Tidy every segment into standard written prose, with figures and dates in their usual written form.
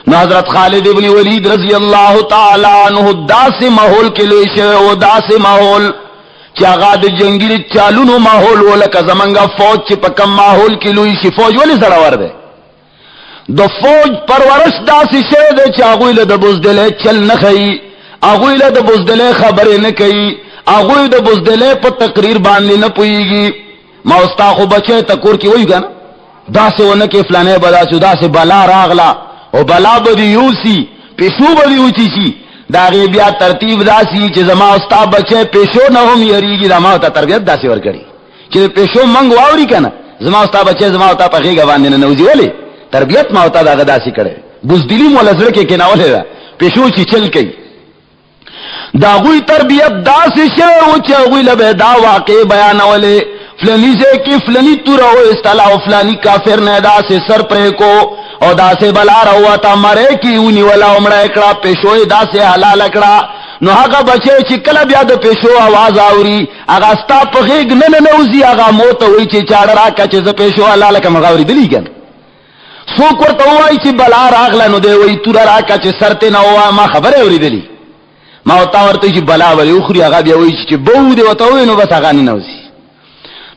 نو حضرت خالد ابن ولید رضی اللہ تعالی عنہ دا سے ماحول کے لئے شوئے او دا سے ماحول چاگا دا جنگی چالونو ماحول ہو لکا زمانگا فوج چی پا کم ماحول کی لوئی شی فوج ولی زڑاور دے دا فوج پرورش دا سی شوئے دے چاگوی لدہ بزدلے چل نخئی اگوی لدہ بزدلے خبرے نکئی اگوی دا بزدلے پا تقریر باندے نپوئی گی ما استاخو بچے تکور کی وہی گا نا دا سے ونکی فلانے بدا چو دا سے بلا راغلا او بلا بدی یوسی پیشو بدی اوچی سی دا غیبیا ترتیب دا سی چی زما استا بچے پیشو نہ ہم یریگی دا ما ہوتا تربیت دا سی ورکڑی چی پیشو منگ واوری کنا زما استا بچے زما ہوتا پا غیگا باندے نوزی ولی تربیت ما ہوتا دا غدا سی کڑے بزدلی مولا زرکے کنا ولی دا پیشو چی چل کئی دا غوی تربیت دا سی شو چی غوی لبے دا واقع بیان ولی فلانی سے کی فلانی تو رہو استعلا فلانی کافر نے دا سے سر پرے کو او دا سے بلا رہوا تا مرے کی اونی والا عمرہ اکڑا پیشوئی دا سے حلال اکڑا نو آگا بچے چکل بیا دا پیشو آواز آوری آگا ستا پخیگ ننوزی آگا موت ہوئی چی چاڑ راکا چیز پیشو حلال اکا مغاوری دلی گن سوک ورطا ہوائی چی بلا راغلا نو دے وی تورا راکا چی سرتے نو ہوا ما خبر ہوری دلی ما ہوتا ورطا چی بلا ولی اخری آگا بیا ہوئی چی بو دے وطا ہوئی نو بس آگا ننوزی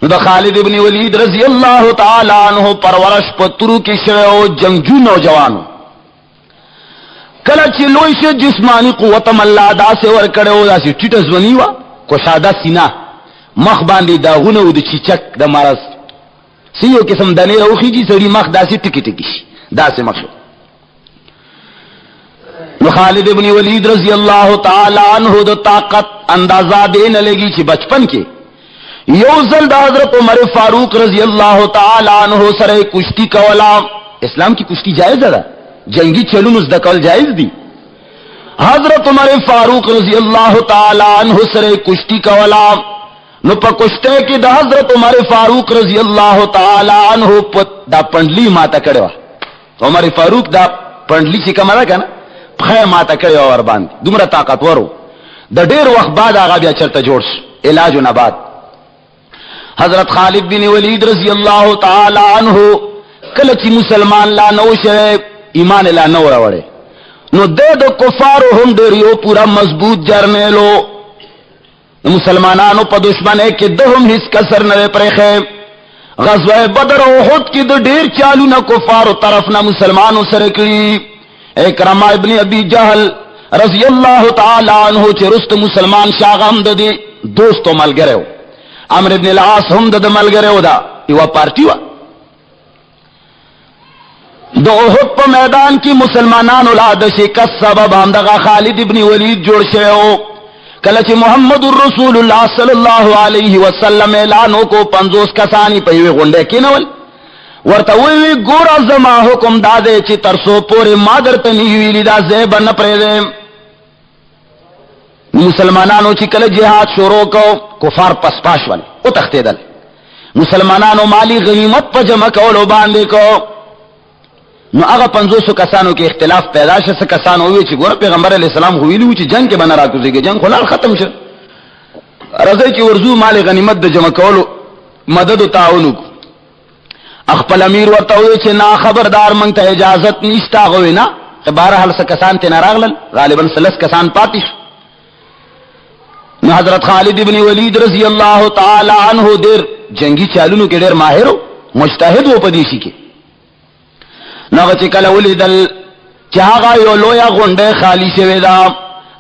نو دا خالد ابن ولید رضی اللہ تعالی عنہ پرورش پترو کی شوئے جنگجو نوجوانو کلچی لوئش جسمانی قوتم اللہ دا سے ورکڑے ہو دا سی ٹیٹس ونیوا کشادہ سینا مخ باندی دا غنو دا چیچک دا مرس سیو قسم دنے روخی جی سڑی مخ دا سی ٹکی ٹکی دا سے مخشو نو خالد ابن ولید رضی اللہ تعالی عنہ دا طاقت اندازہ دینے لگی چی بچپن کے یوزل دا حضرت عمر فاروق رضی اللہ تعالی عنہ سر کشتی کولا اسلام کی کشتی جائز ہے جنگی چلون اس دکل جائز دی حضرت عمر فاروق رضی اللہ تعالی عنہ سر کشتی کولا نو پا کشتے کی دا حضرت عمر فاروق رضی اللہ تعالی عنہ دا پنڈلی ماتا کڑوا عمر فاروق دا پنڈلی چی کمرا کنا پخے ماتا کڑوا وربان دمرا طاقت ورو دا دیر وقت بعد آغا بیا چلتا جوڑش علاج و نبات حضرت خالد بن ولید رضی اللہ تعالی عنہ کلچی مسلمان لا نو شرے ایمان لا نو روڑے نو دے دو کفارو ہم دریو پورا مضبوط جرنے لو مسلمانانو پا دشمنے کی دہم حس کسر نوے پریخے غزوہ بدر و احد کی دو دیر چالو نا کفارو طرف نا مسلمانو سرکڑی اکرمہ ابن ابی جہل رضی اللہ تعالی عنہ چی رست مسلمان شاغم دے دوستو مل گرے ہو عمر ابن العاص ہم دا مل گرے ہو دا یہ پارٹی وا دو احد پا میدان کی مسلمانان اولاد شکست سبب ہم دا خالد ابن ولید جوڑ شے ہو کلچ محمد الرسول اللہ صلی اللہ علیہ وسلم اعلانوں کو 50 کسانی پہوے غنڈے کی نول ورطوئی گورا زما حکم دادے چی ترسو پورے مادر تنیوی لیدہ زیبا نپرے دے مسلمانانو چی کل جہاد شروع کو کفار پس پاش والے او تختے دل مسلمانانو مالی غنیمت پا جمع کولو باندے کو نو اگا 500 کسانو کے اختلاف پیدا شس کسانو ہوئی چی گورا پیغمبر علیہ السلام ہوئی ہوئی چی جنگ کے بنا راکو زی گے جنگ خلال ختم شد رضی چی ورزو مالی غنیمت دا جمع کولو مدد و تعاونو کو اخپل امیر ورطا ہوئی چی نا خبردار منگتا اجازت نیستا ہوئی نا بارحال سا کسان تینا راغلن غالباً سلس کسان پاتش نو حضرت خالد ابن ولید رضی اللہ تعالی عنہ دیر جنگی چالونو کے دیر ماہر ہو مجتہد ہو پدیشی کے نو غچی کل ولیدل چاہاگا یو لویا غنڈے خالی شوی دا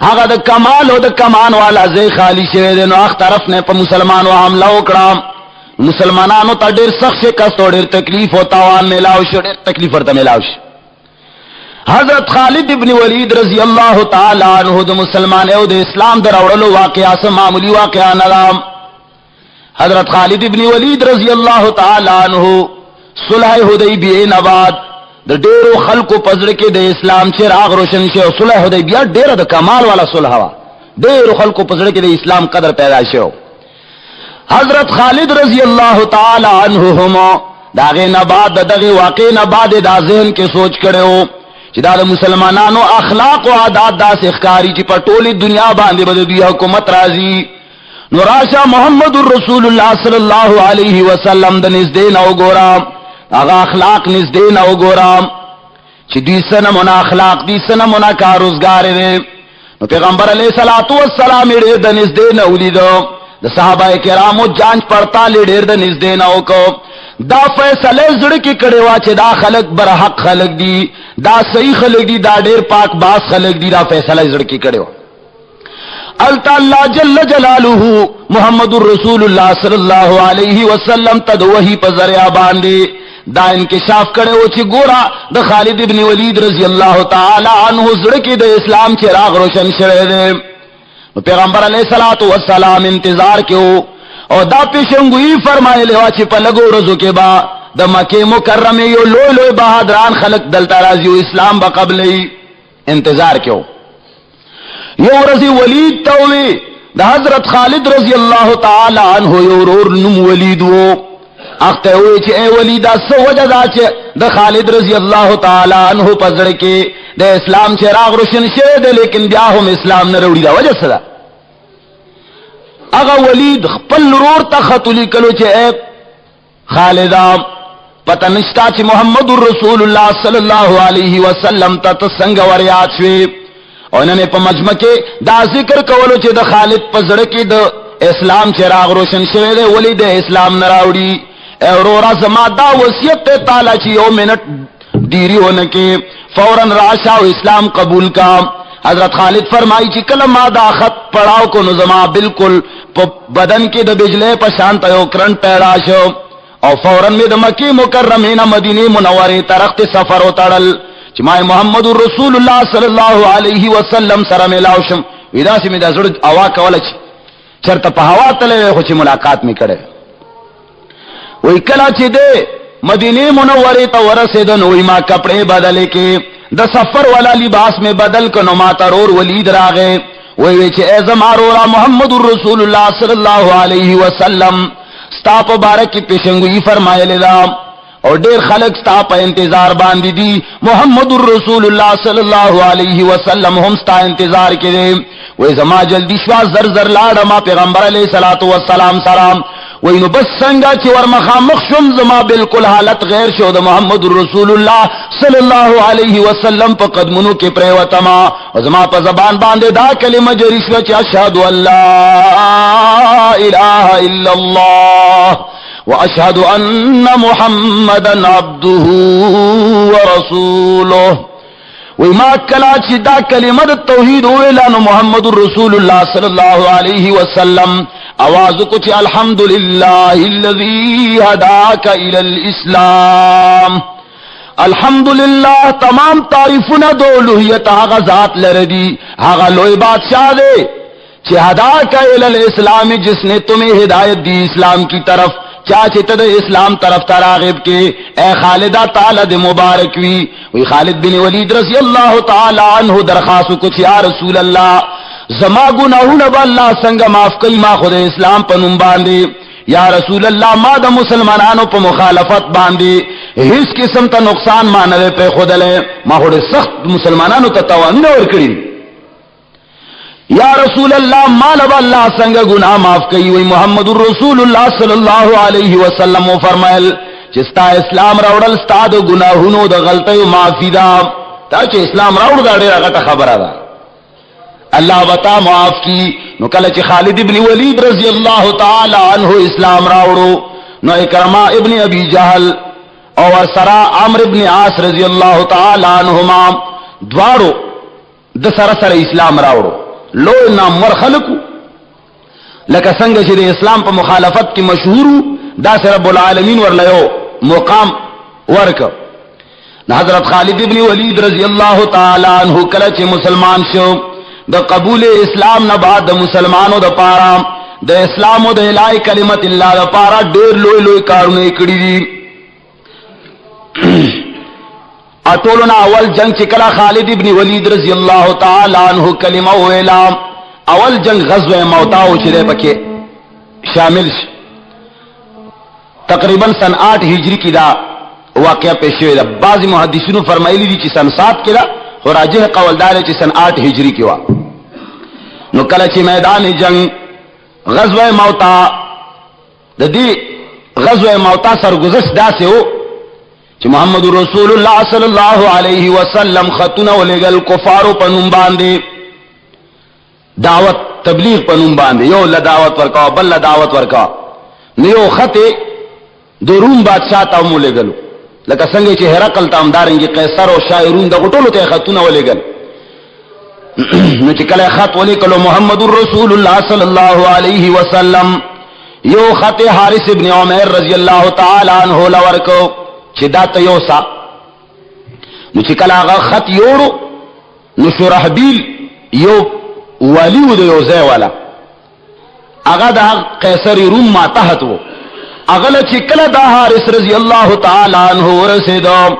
آگا دا کمال ہو دا کمان والا زی خالی شوی دے نو اخ طرف نے پا مسلمانو حملہ اکڑام مسلمانانو تا دیر سخت شکست ہو دیر تکلیف و تاوان ملاوش دیر تکلیف ورطا ملاوش حضرت خالد ابن ولید رضی اللہ تعالی عنہ دا مسلمان او دا اسلام در اوڑلو واقعہ سے معمولی واقعہ نظام حضرت خالد ابن ولید رضی اللہ تعالی عنہ صلح حدیبیہ نباد دا دیرو خلقو پزر کے دا اسلام چراغ روشن شے صلح حدیبیہ دیر دا کمال والا صلح ہوا دیرو خلقو پزر کے دا اسلام قدر پیدا شے حضرت خالد رضی اللہ تعالی عنہ ہما داغے نباد داغے واقع نباد دا ذہن کے سوچ کرے ہو چی دا مسلمانانو اخلاق و عادات دا سخکاری چی پر ٹولی دنیا باندے بدوی حکومت رازی نو راشا محمد الرسول اللہ صلی اللہ علیہ وسلم دا نزدین او گورا آغا اخلاق نزدین او گورا چې دوی سنمونه اخلاق دي سنمونه کاروزګار دي. نو پیغمبر علیہ الصلوۃ والسلام ډېر د نږدې نه ولیدو، د صحابه کرامو جانچ پړتال ډېر د نږدې نه وکړو. دا فیصله زړه کې کړي وا چې دا خلق برحق خلق دي، دا صحیح خلق دي، دا ډېر پاک باز خلق دي. دا فیصله زړه کې کړي وا. اللہ جل جلالہ محمد الرسول اللہ صلی اللہ علیہ وسلم تد وحی په ذریعہ باندې دا انکشاف کړي و چې ګورا د خالد ابن ولید رضی اللہ تعالی عنہ زړه کې د اسلام چراغ روشن شوه دی. پیغمبر علیہ الصلوۃ والسلام انتظار کیو او دا پیشنگوئی فرمایلی وا چې په لګو ورځو کې با د مکه مکرمه یو لوی لوی بہادران خلق دلته راځي او اسلام به قبلې. انتظار کیو. یو ورځ ولید تولی د حضرت خالد رضی اللہ تعالی عنہ یو ورور نوم ولید وو. اخته وی چې اے ولید سو وجه دا چې د خالد رضی اللہ تعالی عنہ په زړه کې د اسلام چراغ روشن شوه دی، لیکن بیا هم اسلام نه وروړي. دا وجه څه ده؟ اغه ولید خپل ورور ته خط لیکلو چې اے خالدا پته نشتا چې محمد رسول الله صلی الله علیه وسلم ته څنګه وريات شوی. او نن په مجمع کې دا ذکر کولو چې د خالد په زړه کې د اسلام چراغ روشن شوی دی، ولی د اسلام نه راوړي. اورورا زما دا وصیت ته تعالی چې یو منټ دیری ونه کې فوراً راشه او اسلام قبول کا. حضرت خالد فرمائی چې کله ما دا خط پڑھاو کو نو زما بالکل په بدن کې د بجلی په شان ته یو کرنٹ پیدا شو او فوراً می د مکه مکرمه نه مدینه منوره طرف ته سفر وتړل چې ما محمد رسول الله صلی الله علیه وسلم سره ملاو شم. ودا چې می د زړه اوا کوله چې چرته په هوا تلې خو چې ملاقات می کړه. وای کله چې د مدینه منوره ته ورسېدن وای ما کپڑے بدل کې د سفر والا لباس میں بدل کنو ما ترور ولید راغے. وی چې ای زما رورا محمد رسول اللہ صلی اللہ علیہ وسلم ستا په باره کې پیشنگوئی فرمایلی دا او ډیر خلق ستا په انتظار باندې دي. محمد رسول اللہ صلی اللہ علیہ وسلم هم ستا انتظار کې دي. وی زما جلدی شوا زر زر لاړه ما پیغمبر علیہ الصلوۃ والسلام سلام. وی نو بس څنګه چې ورمخامخ شم زما بالکل حالت غیر شو د محمد رسول الله صلی الله علیه وسلم په قدمونو کې پریوتما او زما په زبان باندې دا کلمه جاری شو چې اشهد ان لا اله الا الله واشهد ان محمدا عبده ورسوله. وی ما کلا چې دا کلمه د توحید ویلا نو محمد رسول الله صلی الله علیه وسلم آواز کو چې الحمدللہ الذی هداک الی الاسلام. الحمدللہ تمام تعریفونه د الوهیت هغه ذات لردی، هغه لوی بادشاہ دے چې هداک الی الاسلام، جس نے تمہیں ہدایت دی اسلام کی طرف. چاچے تد اسلام طرف تراغب کے اے خالدہ تعالی دے مبارک وی. وی خالد بن ولید رضی اللہ تعالی عنہ درخواست کچھ یا رسول اللہ زما گناہونه با اللہ سنگ معاف کئی ما خود اسلام پا نم باندے. یا رسول اللہ ما دا مسلمانانو پا مخالفت باندے ہیس قسم تا نقصان ما نوے پہ خود لے ما خود سخت مسلمانانو تا توانو نور کریم. یا رسول اللہ مال با اللہ سنگ گناہ معاف کئی. وی محمد رسول اللہ صلی اللہ علیہ وسلم فرمائل چستا اسلام راوڑل ستا دا گناہونو دا غلطی معافی دا. تا چه اسلام راوڑ دا دیر اغتا خبر دا اللہ بتا معاف کی. نو کلچ خالد ابن ولید رضی اللہ تعالی عنہ اسلام راوڑو نو اکرما ابن ابی جہل او سرا عمر ابن عاص رضی اللہ تعالی عنہما دوارو د سر سر اسلام راوڑو. لو نامور خلقو لکه څنګه چې د اسلام په مخالفت کې مشهور دا سره رب العالمین ورلیو مقام ورک. حضرت خالد ابن ولید رضی اللہ تعالی عنہ کله چې مسلمان شو د قبول اسلام نه بعد د مسلمانو د پارا د اسلام او د الای کلمت الله د پارا ډیر لوی لوی کارونه کړی دي. اټولنا اول جنگ چې کله خالد ابن ولید رضی اللہ تعالی عنہ کلمه ویلا اول جنگ غزوه موتا او چې پکې شامل شي تقریبا سن 8 ہجری کی دا واقعہ پیش شوی دا. بعض محدثینو فرمایلی دي چې سن 7 کې دا خو راجح قول دار چې سن 8 ہجری کې وا. نو کله چې میدان جنگ غزوه موتا د دې غزوه موتا سرگذشت داسې وو چې محمد رسول الله صلی الله علیه وسلم خطونه ولګل کفارو په نوم باندې دعوت تبلیغ په نوم باندې، یو له دعوت ورکا بل له دعوت ورکا، نو یو خط د روم بادشاہ ته ولګلو، لکه څنګه چې هرقل ته همدارنګه قیصر او شاعرون د غټولو ته خطونه ولګل. نو چې کله خط ولګلو محمد رسول الله صلی الله علیه وسلم یو خط حارث ابن عمر رضی الله تعالی عنہ لورکو چې دا ته یو سا. نو چې کله هغه خط یوړو نو شرحبیل یو والیو د یو ځای والا هغه د قیصر روم ما تحت وو، هغه چې کله دا حارث رضی الله تعالی عنہ ورسېدو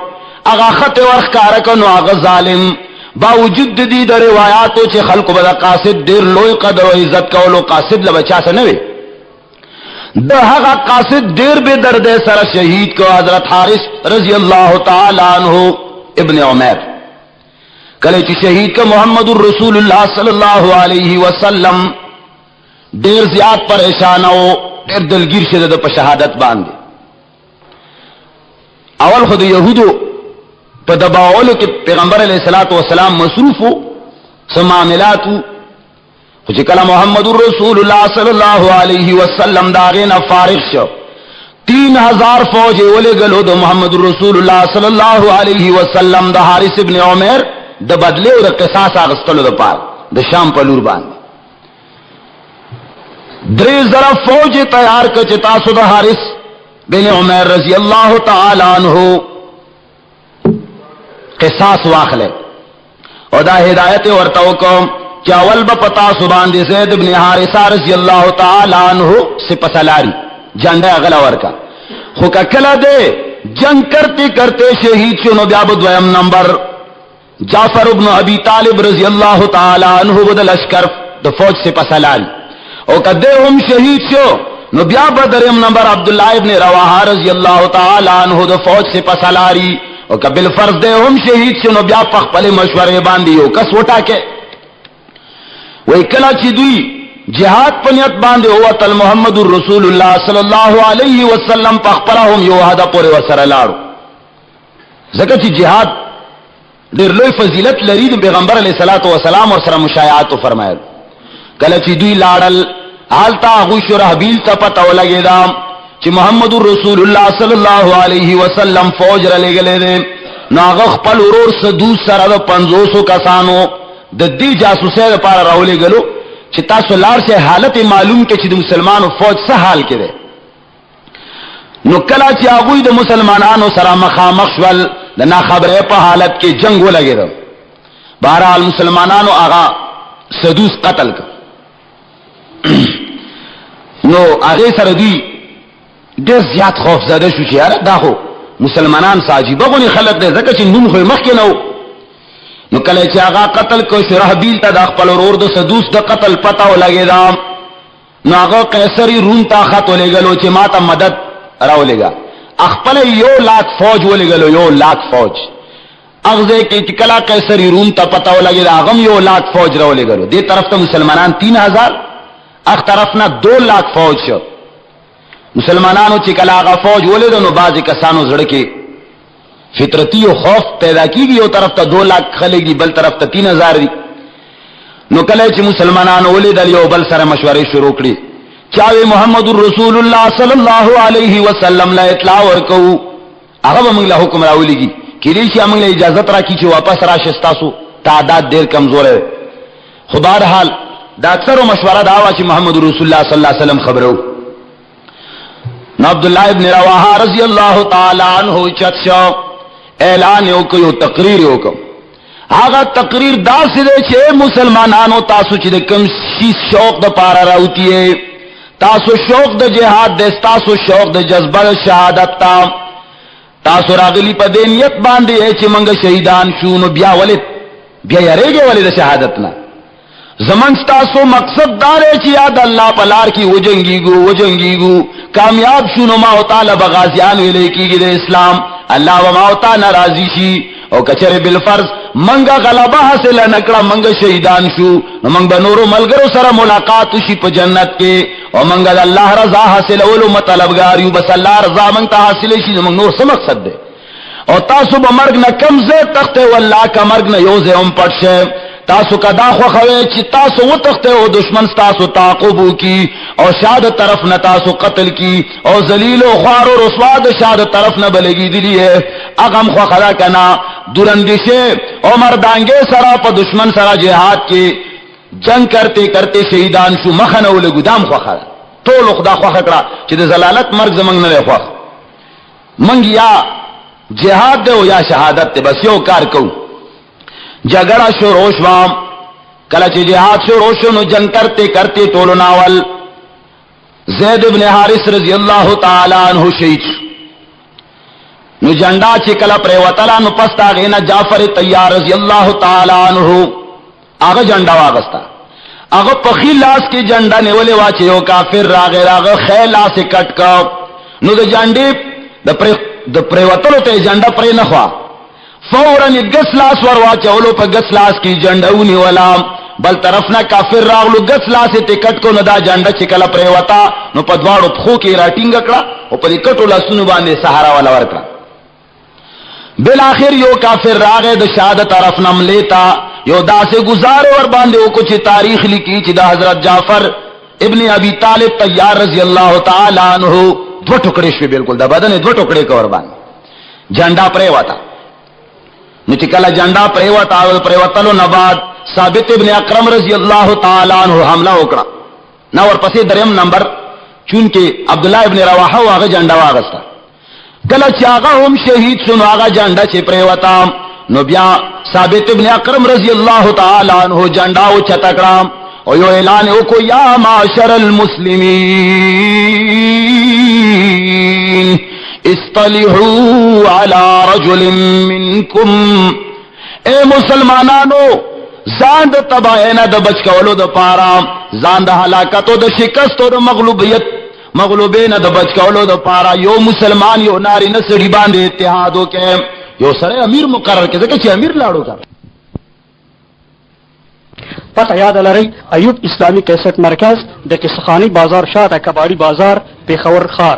هغه خط ورخکاره کنو هغه ظالم باوجود دې د روایتو چې خلکو به قاصد ډیر لوی قدر او عزت کولو، قاصد له بچا سره نه وي، د هغه قاصد ډیر به درد سره شهید کو حضرت حارث رضی الله تعالی عنہ ابن عمر. کله چې شهید کو محمد رسول الله صلی الله علیه وسلم ډیر زیات پریشان او ډیر دلگیر شه د په شهادت باندې. اول خو د يهودو په دباولو کې پیغمبر علیه الصلاۃ والسلام مصروفو سماملاتو، خو چې کله محمد رسول الله صلی الله علیه وسلم دا غینا فارغ شو 3000 فوج ولګلو د محمد رسول الله صلی الله علیه وسلم د حارث ابن عمر د بدله او د قصاص اغستلو لپاره د شام په لور باندې 3000 فوج تیار کړ چې تاسو د حارث بن عمر رضی الله تعالی عنہ قصاص واخلے، او دا ہدایت ورته وکم چې اول به پتا سبحان دي زید ابن حارثه رضی الله تعالی عنہ سپسلاری جنډه غلا ورکا، خو کله دے جنگ کرتے کرتے شہید شنو بیا دویم نمبر جعفر ابن ابی طالب رضی اللہ تعالی عنہ بدل اشکر د فوج سپسلاری، او کده هم شہید شو نو بیا بدریم نمبر عبداللہ ابن رواحہ رضی اللہ تعالی عنہ د فوج سپسلاری، او کبل فرض دے هم شہید شو نو بیا پخپل مشورے باندې یو کس وټا کې وای کلا چې دوی جہاد پنیت باندې هو تل محمد رسول الله صلی الله علیه وسلم پخپلهم یو هدا پورې ورسره لاړو، ځکه چې جهاد ډېر لوی فضیلت لري، د پیغمبر علیه الصلاۃ والسلام ورسره مشایعات فرمایل. کله چې دوی لاړل حالتا غو شرحبیل ته پته ولګیدا چې محمد رسول الله صلی الله علیه وسلم فوج را لګلې ده، ناغه خپل ورور سدو سره د 500 کسانو د دې جاسوسۍ لپاره راولې غلو چې تاسو لار شه حالت معلوم کې چې د مسلمانانو فوج څه حال کې ده. نو کله چې هغه د مسلمانانو سره مخامخ شول د نا خبره په حالت کې جنگ ولګیدو، بهرحال مسلمانانو هغه سدوس قتل کړ. نو هغه سره دوی ډېر زیات خوف زده شو چې یاره دا خو مسلمانان ساجيبه غوني خلک دي، ځکه چې نوم خو مخکې نو. نو کله چې هغه قتل کو شرحبیل ته د خپل ورور د سدوس د قتل پتا ولګیدا، نو هغه قیصری روم ته خط ولګلو چې ما ته مدد راولېګا، خپل 1,00,000 فوج ولګلو، 1,00,000 فوج اغزه کې چې کله قیصری روم ته پتا ولګیدا هغه 1,00,000 فوج راولېګلو، دې طرف ته مسلمانان 3000 اخ طرف نه 2,00,000 فوج شو. مسلمانانو چې کله هغه فوج ولید نو بعضی کسانو زړه کې فطرتی او خوف پیدا کیږي، یو طرف ته 2,00,000 خلک دي بل طرف ته 3000 دي. نو کله چې مسلمانانو ولیدل یو بل سره مشورې شروع کړې، چاوي محمد رسول الله صلی الله علیه وسلم لا اطلاع ورکو، هغه موږ له حکم راولېږي کېدې چې موږ له اجازه راکړي چې واپس راشي، تاسو تعداد ډېر کمزور دی. خو بهرحال دا اکثر مشوره دا وا چې محمد رسول الله صلی الله علیه وسلم خبرو. نو عبداللہ ابن رواحہ رضی اللہ تعالی عنہ چت شو اعلان یو کو یو تقریر یو کو، هغه تقریر دا سره چې مسلمانانو تاسو چې کوم شي شوق د پاره راوتی، تاسو شوق د جهاد د تاسو شوق د جذبه شهادت تا تاسو راغلی په دې نیت باندې چې موږ شهیدان شو، نو بیا ولید بیا یریږي ولید شهادت نه. زمن تاسو مقصد دار ہے چې یاد الله پلار کی وجنگیگو کامیاب شونو ما تعالی بغازیان ویلے کیږي د اسلام، الله و ما تعالی ناراضی شي، او کچره بالفرض منګه غلبه حاصل نکړه منګه شهیدان شو، نو منګ به نورو ملګرو سره ملاقات شي په جنت کې، او منګه الله رضا حاصل اولو مطلبګار یو، بس الله رضا منګ ته حاصل شي، نو منګ نور څه مقصد ده. او تاسو به مرګ نه کم زه تخته والله کا مرګ نه یو زه هم پټ شه تاسو کدا خو خوي چې تاسو و تخته او دشمن تاسو تعقب کی او شاد طرف نه تاسو قتل کی او ذلیل او خوار او رسوا د شاد طرف نه بلګی دی اغم خو خدا کنا درندشه او مردانګه سره په دشمن سره جهاد کې جنگ کرتے کرتے شهیدان شو مخنه ول ګدام خو خدا ټول خدا خو خکړه چې د زلالت مرګ زمنګ نه خو منګ یا جهاد دے یا شہادت دے بس یو کار کو جگڑا شروع شوام کله چې جهاد شروع شو نو جنگ کرتے کرتے ټولو ناول زید ابن حارث رضی اللہ تعالی عنہ شهید نو جنڈا چې کله پر وتلا نو پستا غینا جعفر طیار رضی اللہ تعالی عنہ هغه جنڈا واغستا هغه په خلاص کې جنڈا نیولې وا چې یو کافر راغه خیلا سے کټ کا نو د جنډې د پریوتلو ته جنډا پرې نه خوا فورا گس لاس وروا چولو په گس لاس کی جنډونی ولا بل طرف نه کافر راغلو گس لاس ته کټ کو نه دا جنډا چې کله پریوتا نو په دواړو خو کې راټینګ کړه او په کټو لاسونو باندې سهارا ولا ورکړه بالاخر یو کافر راغه د شهادت طرف نم لیتا یو داسې گزار ور باندې او کچھ تاریخ لیکي چې د حضرت جعفر ابن ابی طالب طیار رضی اللہ تعالی عنہ دو ټوکړې شوې بالکل د بدن دو ټوکړې کور باندې جنډا پرې وتا نو چې کله جنډا پرې وتا او پرې وتلو نه بعد ثابت ابن اکرم رضی اللہ تعالی عنہ حمله وکړه نو ورپسې دریم نمبر چونکه عبد الله ابن رواحه هغه جنډا واغسته کله چې هغه هم شهید شو هغه جنډا چې پرې وتا نو بیا ثابت ابن اکرم رضی اللہ تعالی عنہ جنډا او چتکړه او یو اعلان وکړو یا معاشر المسلمین اصطلحوا علی رجل منکم اے مسلمانانو ځان د تباہی نه د بچ کولو د پاره ځان د هلاکت او د شکست او د مغلوبین د بچ کولو د پاره یو مسلمان یو ناری نه سړي باندې اتحاد وکړي یو سره امیر مقرر کړي ځکه چې امیر لاړو کا پتہ یاد لرئی ایوب اسلامی کیسٹ مرکز دeke سخانی بازار شاته کباڑی بازار پیښور خار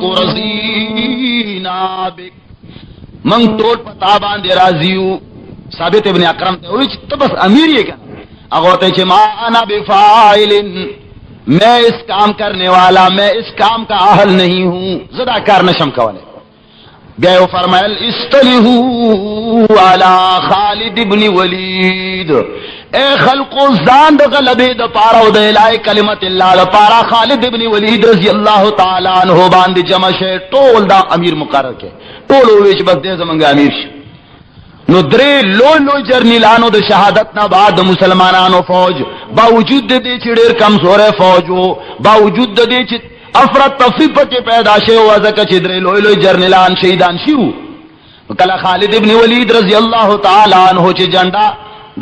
کو رزینا بک من ټول پتا باندې راضیو ثابت ابن اکرم ته وی چې بس امیر یې کړه هغه ته چې ما انا بفاعل میں اس کام کرنے والا میں اس کام کا اہل نہیں ہوں زدا کار نشم کولے گئے فرمائل استلہو علی خالد ابن ولید اے خلق زان د غلبے د پارا او د الہی کلمت اللہ د پارا خالد ابن ولید رضی اللہ تعالی عنہ باندې جمع شه ټول دا امیر مقرر کې ټول ویش بس دې زمونږ امیر شه نو درې لوی جرنیلانو د شهادت نه بعد مسلمانانو فوج باوجود د دې چې ډېر کمزور فوج وو باوجود د دې چې افراد تفریق پکې پیدا شوه او ځکه چې درې لوی جرنیلان شهیدان شو کله خالد ابن ولید رضی اللہ تعالی عنہ چې جنډا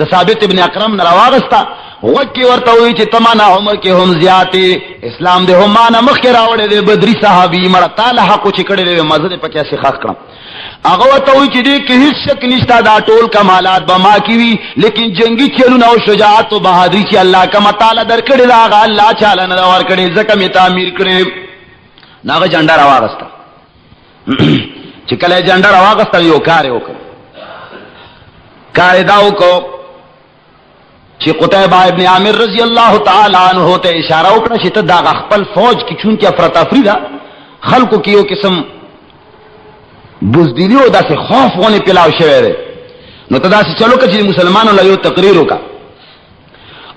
د ثابت ابن اکرم نه راوغستا وکی ورته وی چې تمنا عمر کې هم زیاته اسلام دې هم معنا مخ کې راوړې دې بدري صحابي مړه تعالی حق چې کړي دې مزه پکې سي خاص کړم هغه ورته وی چې دې کې هیڅ شک نشته دا ټول کمالات به ما کې وی لیکن جنگي چلونه او شجاعت او بہادری چې الله کا تعالی درکړي دا هغه الله تعالی نه ور کړي ځکه می تعمیر کړي ناغه جنډا راوغستا چې کله جنډا راوغستا یو کار وکړ کار دا وکړ چې قتیبہ ابن عامر رضی اللہ تعالی عنہ ته اشاره وکړه چې ته دا خپل فوج کې چون کې افراتفری ده خلکو کې یو قسم بزدلی او داسې خوف غونې پلاو شوی دی نو ته داسې چلو که چې مسلمانو له یو تقریر وکړه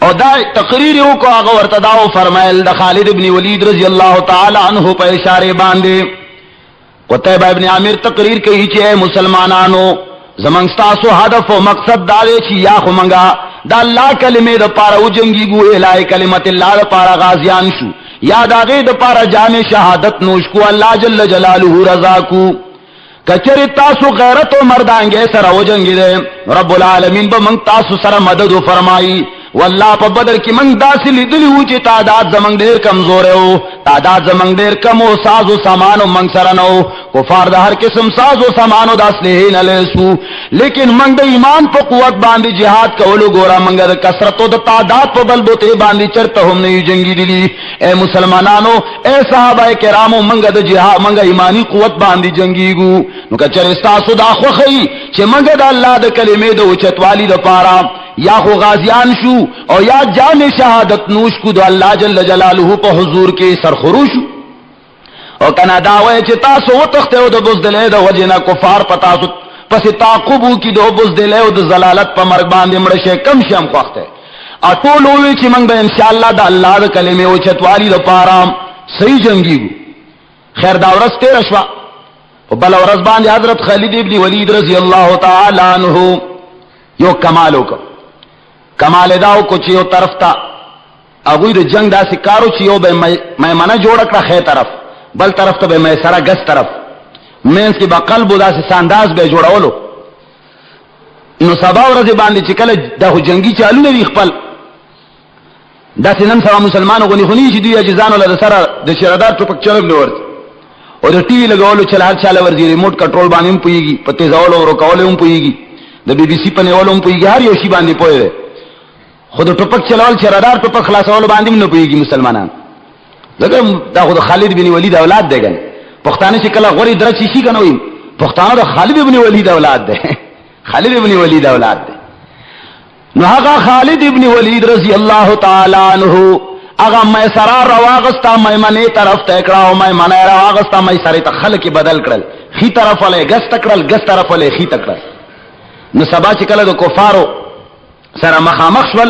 او دا تقریر یې وکړو هغه ورته دا وفرمایل د خالد ابن ولید رضی اللہ تعالی عنہ په اشارې باندې قتیبہ ابن عامر تقریر کوي چې اے مسلمانانو زمنګ تاسو هدف او مقصد دا دی چې یا خو منګه دا الله کلمه د پاره او جنگي ګو الہی کلمت الله د پاره غازیان شو یا دا غي د پاره جام شهادت نوش کو الله جل جلاله رضا کو کچری تاسو غیرت او مردانګه سره او جنگي دے رب العالمین به من تاسو سره مدد فرمایي والله په بدر کې موږ داسې لیدلی وو چې تعداد زموږ ډېر کمزور وو، تعداد زموږ ډېر کم او ساز او سامان موږ سره نه وو، کفار د هر قسم ساز او سامان او د اسلحې نه لیسو، لیکن موږ د ایمان په قوت باندې جهاد کولو ګوره موږ د کثرت او د تعداد په بلبوته باندې چرته هم نه جنگي دي. اے مسلمانانو، اے صحابه کرامو، موږ د جهاد موږ ایمانی قوت باندې جنگيګو. نو که چېرې تاسو دا خوښي چې موږ د الله د کلمې د اوچتوالي لپاره یا خو غازیان شو او یا جام شهادت نوش کو دو اللہ جل جلالہ په حضور کې سرخروش او کنا دا وای چې تاسو وتخته او د بزدلې د وجنا کفار پتا سو پس تعقبو کې د بزدلې او د زلالت په مرګ باندې مړ شي کم شم خوخته اټول وی چې موږ به ان شاء الله د الله د کلمې او چتوالي لپاره صحیح جنگیږو. خیر دا ورځ تیر شو او بل ورځ باندې حضرت خالد ابن ولید رضی الله تعالی عنہ یو کمال وکړ. کمال داو کو چې یو طرف ته هغوی د جنگ داسې کارو چې یو به میمنه جوړه کړه خې طرف، بل طرف ته به میسره ګس طرف، مینس کې به قلب داسې سانداز به جوړولو. نو سبا ورځې باندې چې کله دا خو جنگي چالونه وي خپل داسې نن سبا مسلمانو غونې خونی چې دوی اجزانو له سره د شردار ټوپک چلک نه ورځي او د ټي وي لګولو چل هر چاله ورځي، ریموټ کنټرول باندې هم پوهېږي، په تیزولو او روکولو هم پوهېږي، د بي بي سي په نیولو هم پوهېږي، هر یو شي باندې پوهې دی. خود ټوپک چلول چې رادار ټوپک خلاصول باندې نه پوهېږي مسلمانان. ځکه دا خود خالد بن ولید اولاد دی ګنې پښتانه چې کله غوري درچ شي کنه وي پښتانه د خالد بن ولید اولاد دی خالد بن ولید اولاد دی. نو هغه خالد ابن ولید رضی الله تعالی عنہ هغه میسرا رواغستا میمنه طرف ته کړه او میمنه رواغستا میسره ته خلک بدل کړل، خي طرف له ګس تکړل، ګس طرف له خي تکړل. نو سبا چې کله د کفارو سره مخامخ شول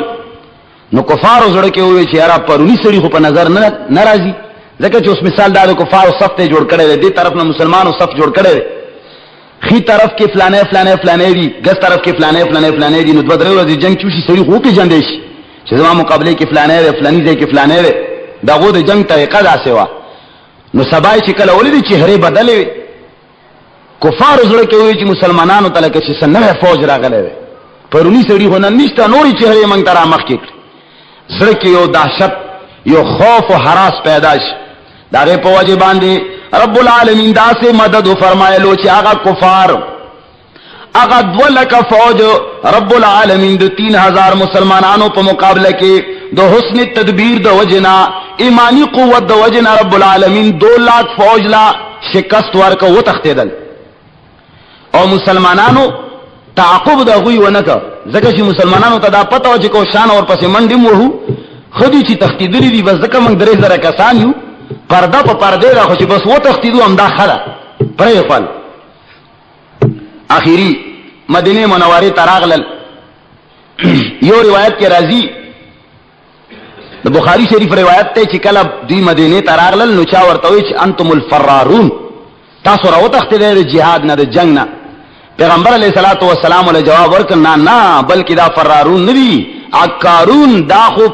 نو کفارو زړه کې وی چې یاره پرونی سړي خو په نظر نه ناراضي، ځکه چې اوس مثال دا د کفارو صف ته جوړ کړي دی، دې طرف نه مسلمانانو صف جوړ کړي دی، خي طرف کې فلانه فلانه فلانه دي، ګس طرف کې فلانه فلانه فلانه دي. نو دوه درې ورځې جنگ چوشي سړي خو کې جنډې شي چې زما مقابله کې فلانه ده فلاني ځای کې فلانه ده، دا غو د جنگ طریقه داسې وه. نو سبا چې کله ولې چهره بدلې کفارو زړه کې وی چې مسلمانانو ته لکه چې سنه فوج راغلی دی، پرونی سړي خو نن نشته، نورې چهرې موږ ته رامخ کې کړي، زړه کې یو دهشت یو خوف او حراس پیدا شي. د هغې په وجې باندې رب العالمین داسې مدد فرمایلو چې هغه کفار هغه 2 لکه فوج رب العالمین د 3000 مسلمانانو په مقابله کې د حسن تدبیر د وجنا ایمانی قوت د وجنا رب العالمین 2 لاکھ فوج لا شکست ورکو وتختیدل او مسلمانانو تعقب د غوی ونکا، ځکه چې مسلمانانو ته دا پته و چې کو شان اور پسې منډې مو خدي چې تختیدلی دي، بس ځکه موږ 3000 کسان یو پرده په پرده را خو چې بس و تختیدو هم دا خلا پرې خپل. اخیری مدینه منوره ته راغلل. یو روایت کې راځي د بخاری شریف روایت ته چې کله دوی مدینه ته راغلل نو چا ورته وی چې انتم الفرارون، تاسو را وتښتېدئ د جهاد نه د جنگ نه. پیغمبر علیہ الصلوۃ والسلام له جواب ورکړ نه بلکې دا فرارون نه دي، اکارون دا خو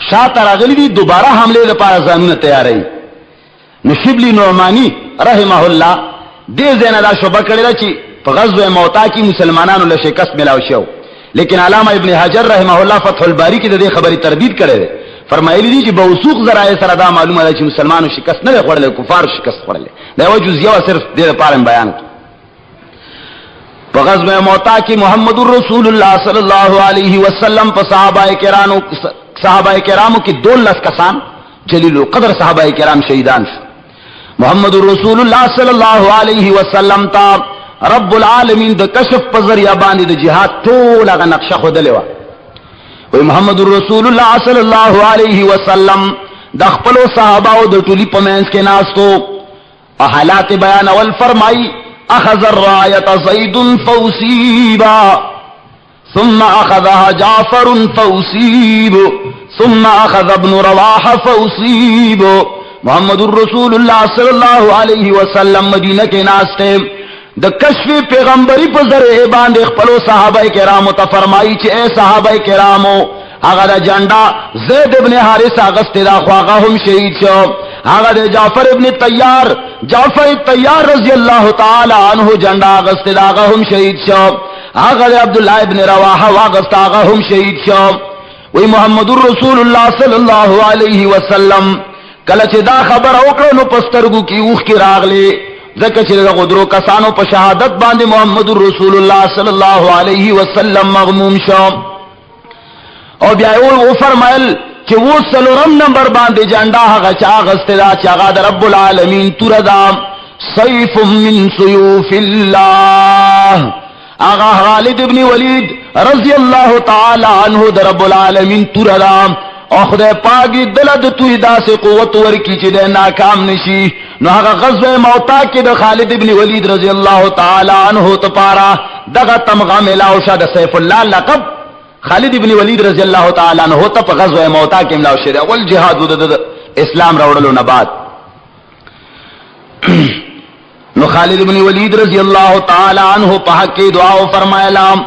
شاته راغلي دي دوباره حمله لپاره ځانونه تیاري. نو شبلی نعمانی رحمه الله دې زنه دا شوبه کړل چې په غزوه موتا کې مسلمانانو له شکست ملاو شو، لیکن علامہ ابن حجر رحمه الله فتح الباری کې د دې خبرې تردید کړي دي، فرمایلی دي چې بوثوق ذرایع سره دا معلومه ده چې مسلمانانو شکست نه خوړل، کفار شکست خوړل. دا یو جزئیه صرف دې لپاره بیان کړ. په غزوه موتا کې محمد رسول الله صلی الله علیه وسلم په صحابه کرامو کې 12 کسان جلیل القدر صحابه کرام شهیدان شو. محمد رسول الله صلی الله علیه وسلم تا رب العالمین د کشف په ذریعہ باندې د جهاد ټول هغه نقشه خودلې و. وی محمد رسول الله صلی الله علیه وسلم د خپل صحابه او د ټولي په منځ کې ناستو حالات بیان اول فرمای اخذ الرايه زید فوصيبا ثم اخذها جعفر فوصيب ثم اخذ ابن رواحه فوصيب. محمد رسول الله صلی الله علیه وسلم مدینه کې ناشته د کشف پیغمبري په ذریعہ باندې خپل صحابه کرامو ته فرمایي چې اے صحابه کرامو هغه د جنډا زید ابن حارثه اغسطه دا خواغه هم شهید شو، هغه د جعفر ابن طیار رضی الله تعالی عنہ جنډا اغسطه دا هم شهید شو، هغه د عبد الله ابن رواحه واغسطه هغه هم شهید شو. وی محمد رسول اللہ صلی اللہ علیہ وسلم کلچ دا خبر اوکڑا نو پسترگو کی اوخ کی راغلے ذکر چلے غدرو کسانو پا شہادت باندے محمد رسول اللہ صلی اللہ علیہ وسلم مغموم شو اور بیائیول وہ فرمائل کہ وہ سلورم نمبر باندے جانڈا حقا چاغست دا چاغا دا رب العالمین تردا سیف من سیوف اللہ آغا خالد ابن ولید رضی اللہ تعالی عنہ دا رب العالمین تردا اور خدای پاکی دلد توی دا سے قوت ورکی چی دے ناکام نشی نو آغا غزوہ موتا کی دا خالد ابن ولید رضی اللہ تعالی عنہ تپارا دغا تمغا ملاو شا دا سیف اللہ لقب خالد ابن ولید رضی اللہ تعالی عنہ تپ غزوہ موتا کی ملاو شا دا والجہاد دا اسلام روڑلو نبات نو خالد ابن ولید رضی اللہ تعالی عنہ پاک کی دعا فرمائے لام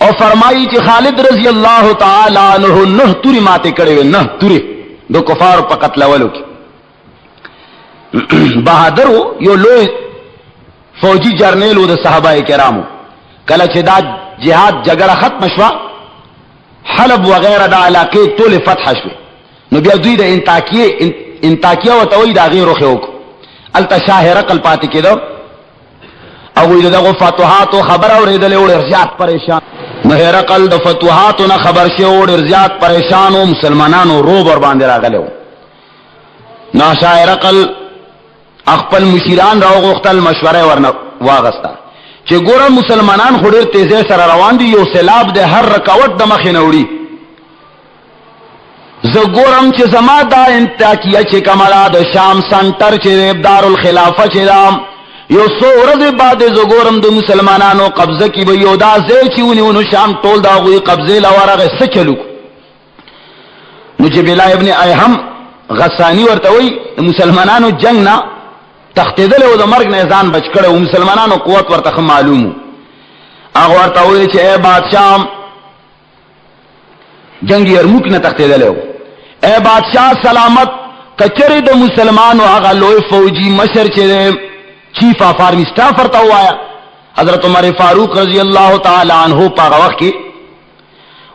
اور فرمائی کہ خالد رضی اللہ تعالی عنہ 9 توری ماتے کڑے ہوئے 9 توری دو کفار پا قتل والو کی بہادر ہو یو لو فوجی جرنیل ہو دا صحابہ کرامو کلچ دا جہاد جگڑا ختم شوا حلب وغیرہ دا علاقے طول فتح شوے نو بیا دوی دا انتاکیہ و توی دا غیر خیوکو التا شاہ رقل پاتی کی دو اوی دا غو فتوحات و خبر اور ادلے اوڑ ارزیاد پریشان مہرقل د فتوحاتو نا خبر شو ډیر زیات پریشانو مسلمانانو روب ور باندې راغلو نا شاعرقل خپل مشیران راو غختل مشوره ورنه واغستا چې ګوره مسلمانان خو ډیر تیزه سره روان دي یو سیلاب د هر رکاوټ د مخې نوړي زه ګورم چې زما دا انتاکیه چې کمالا د شام سنټر چې دارالخلافه چې دا یو سو ورځې بعد زګورم د مسلمانانو قبضه کی به یو دا ځای چې ونیونو شام ټول دا غوي قبضه لورغه څه چلو نو چې بلا ابن ایهم غسانی ورته وی مسلمانانو جنگ نه تختیدل او د مرګ نه ځان بچ کړو مسلمانانو قوت ورته معلومو هغه ورته وی چې اے بادشاہ جنگ یرموک نه تختیدل اے بادشاہ سلامت کچری د مسلمانو هغه لوی فوجی مشر چې چیف آف آرمی سٹاف ورتا ہوا ہے حضرت عمر فاروق رضی اللہ تعالی عنہ پاگا وقت کی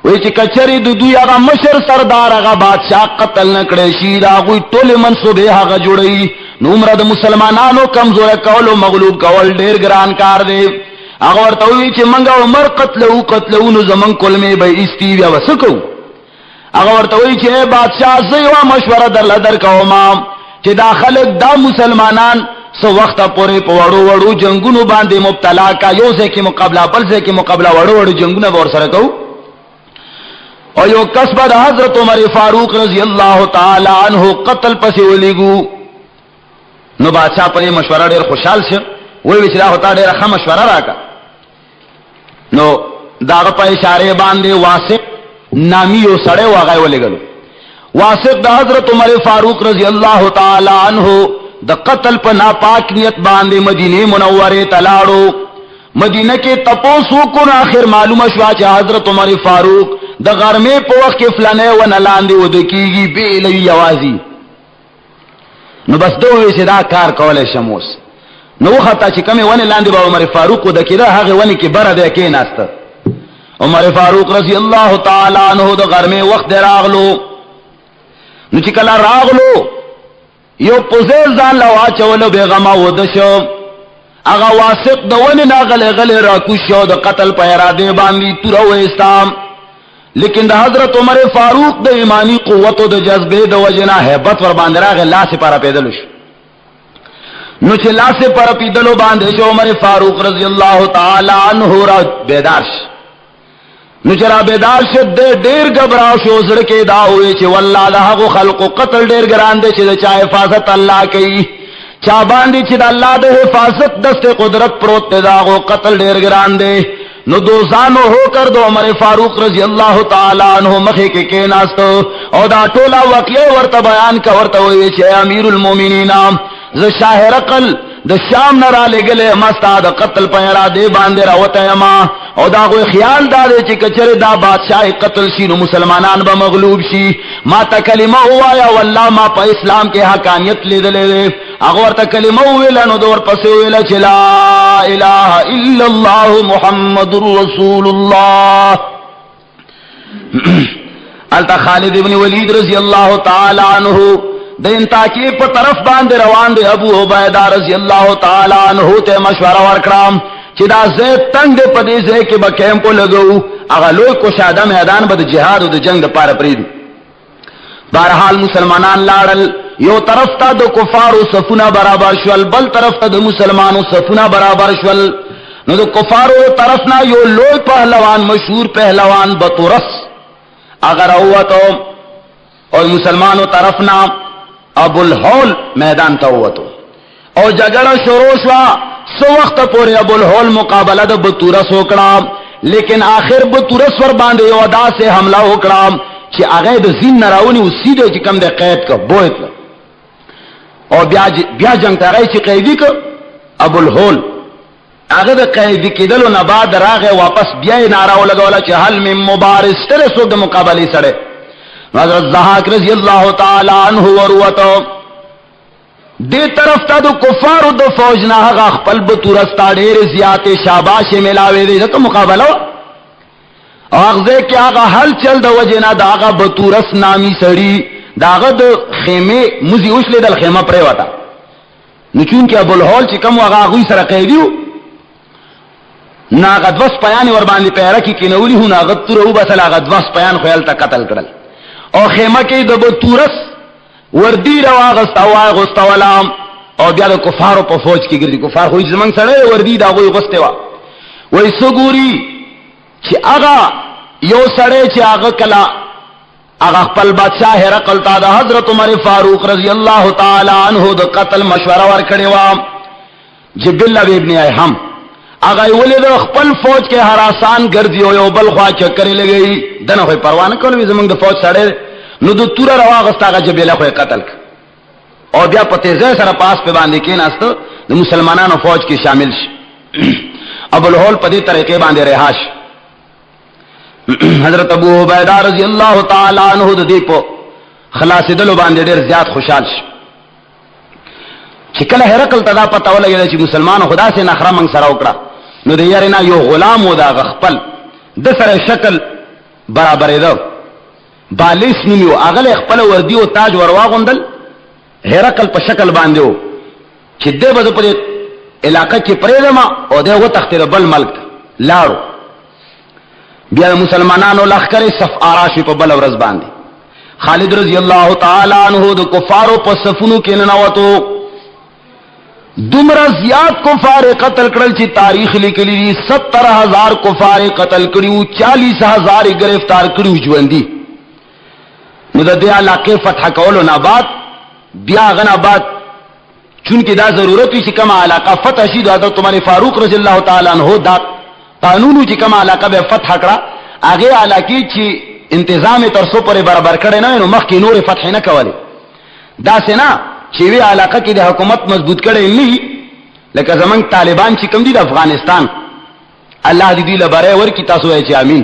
وی چی کچری دو دوی آگا مشر سردار آگا بادشاہ قتل نکڑے شید آگوی طول منصوبے آگا جوڑی نومرہ دا مسلمانانو کمزور کولو مغلوب کول دیر گران کار دے آگا ورطاوی چی منگا عمر قتلو نو زمن کل میں بے استیوی وسکو آگا ورطاوی چی اے بادشاہ زیوہ مشورہ در لدر کومام چی دا خلق دا مسلمانان سو وقت پورے پا وڑو وڑو جنگونو باندے مبتلا کا یو سے کی مقابلہ بل سے کی مقابلہ وڑو وڑو جنگونو بور سرکو اور یو قصبہ دا حضرت عمر فاروق رضی اللہ تعالی عنہ قتل پسی ولیگو نو بادشاہ پر یہ مشورہ دیر خوشحال سے وہی وچلا ہوتا دیر خم مشورہ راکا نو داغ پا اشارے باندے واسق نامی یو سڑے واغای ولیگلو واسق دا حضرت عمر فاروق رضی اللہ تعالی عنہ دا قتل پا ناپاک نیت باندے مدینہ منورے تلاڑو مدینہ کے تپوسو کن آخر معلوم شوا چا حضرت عمر فاروق دا غرمے پا وقت فلانے و نلاندے و دکیگی بے لوی آوازی نو بس دو ویسے دا کار کولے شموس نو خطا چی کمی ونی لاندے با عمر فاروق و دکی دا حقی ونی کی برا دے کے ناستا عمر فاروق رضی اللہ تعالی عنہ دا غرمے وقت دے راغلو نو چی کلا راغلو یو پوزیل زان لوا چولو بیغما ودشو اغا واسق دونی نا غلی غلی راکوشو دا قتل پا ارادے باندی تورو اسلام لیکن دا حضرت عمر فاروق دا ایمانی قوت و دا جذبے دا وجنا حیبت ور باندرا غی لا سے پارا پیدلوش نو چھ لا سے پارا پیدلو باندشو عمر فاروق رضی اللہ تعالی عنہ را بیدارش نو چرا بیدار شد دیر گبراو شو زرکے دا ہوئے چھ واللہ دا خلق و قتل دیر گران دے چھ دا چاہ حفاظت اللہ کی چاہ باندی چھ دا اللہ دا حفاظت دست قدرت پروت دا غو قتل دیر گران دے نو دوزانو ہو کر دو عمر فاروق رضی اللہ تعالی عنہ مخی کے کیناستو او دا ٹولا واقعی ورطا بیان کا ورطا ہوئے چھ امیر المومنین ز شاہ رقل د شام نرا لگلے مستا دا قتل پیرا دے باندے راوتا یما او دا کوئی خیال دا دے چی کچر دا بادشاہ قتل شی نو مسلمانان با مغلوب شی ما تا کلمہ ہوا یا واللہ ما پا اسلام کے حقانیت لے دلے دے اغور تا کلمہ ہوئے نو دور پسے ہوئے چی لا الہ الا اللہ محمد رسول اللہ التا خالد ابن ولید رضی اللہ تعالی عنہ دین تاکہ پر طرف باندے روان دے ابو عبیدہ رضی اللہ تعالی عنہ تے مشورہ ورکرام چی دا زید تنگ دے پدے زید کے با کیمپو لگو اگا لوگ کشادہ میدان با دا جہاد و دا جنگ دا پار پرید. بہرحال مسلمانان لاڑل یو طرف تا دا کفارو صفونا برابر شول بل طرف تا دا مسلمانو صفونا برابر شول. نو دا کفارو طرفنا یو لوگ پہلوان مشہور پہلوان بطورس اگر ہوا تو اور مسلمانوں طرفنا ابو الہول میدان تا ہوا تو اور جگڑا شروع شوا سو وقت پورے ابو الہول مقابلہ دا بطورس ہوکڑا لیکن آخر بطورس ور باندے یو ادا سے حملہ ہوکڑا چی آغای دا زین نراؤنی اسی دے چی کم دے قید کا بوئت لے اور بیا جنگ تا آغای چی قیدی کا ابو الہول آغای دا قیدی کی دلو نباد راغے واپس بیائی ناراؤ لگولا چی حل من مبارس ترے سوک دا مقابلی سڑے. حضرت زہاک رضی اللہ تعالی عنہ وروتو دے طرف تا دو کفارو دو فوجنا حق اخپل بطورستا دیر زیادے شاباش ملاوے دے تو مقابلہ آغزے کہ آغا حل چل دا وجنا دا آغا بطورس نامی سڑی دا آغا دا خیمے مزی اوشلے دا الخیمہ پریواتا نچون کہ ابو الہول چکم آغا آغوی سر قیدیو ناغد وس پیانی ورباندی پیرکی کنولی ہوں ناغد تو رہو بسل آغد وس پیان خویلتا قتل کرل اور خیمہ کی دا بطورس وردی روا غستا ہوا غستا ولام اور بیا دا کفارو پا فوج کی گردی کفار خوی زمان سڑے وردی دا غوی غستے وا وی سگوری چی آغا یو سڑے چی آغا کلا آغا خپل بادشاہ ہرقل تا دا حضرت عمر فاروق رضی اللہ تعالی عنہ دا قتل مشورہ ورکڑے وا جبل ابن ایہم آغا ولی دا خپل فوج کے حراسان گردی ہو یو بل خواہ چکرے لگئی دنہ خوی پروانہ کلوی زمان دا فوج سڑے نو دو تورا روا غستا گا جبیلہ خوی قتل کا اور بیا پتیزے سر پاس پہ باندے کین آستا دو مسلمانان و فوج کی شامل ش ابو الہول پدی طریقے باندے رہاش. حضرت ابو عبیدہ رضی اللہ تعالی عنہ دو دیپو خلاص دلو باندے دیر زیاد خوشحال ش چکل ہرقل تدا پتا ہو لگے چی مسلمان خدا سے نخرا منگ سر اکڑا نو دیارنا یو غلام ہو دا غخپل دسر شکل برابر دو بالیس نیمیو اغل اخپل وردیو تاج ورواغندل ہرقل پا شکل باندیو چی دے بزو پر علاقہ کی پریدما او دے وہ تختیر بل ملک لارو بیا مسلمانانو لخکر صف آراشی پا بل ورز باندی. خالد رضی اللہ تعالی عنہ دو کفارو پا صفنو کی ننواتو دمرا زیاد کفار قتل کرل چی تاریخ لکلی دی 70,000 کفار قتل کریو 40,000 گرفتار کریو جواندی. مدد علاقے فتح کولو ناباد بیا غن آباد چونکہ دا ضرورت ہوئی چی کم علاقہ فتح شید حضرت عمر فاروق رضی اللہ تعالیٰ عنہ دا قانونو چی کم علاقہ بے فتح کرا آگے علاقی چی انتظام ترسو پر برابر کرے نا انو مخ کی نور فتح نہ کولی دا سنا چیوی علاقہ کی دا حکومت مضبوط کرے نہیں لیکن زمان طالبان چی کم دی دا افغانستان اللہ دی لبرے ور کی تاسو ہے چی آمین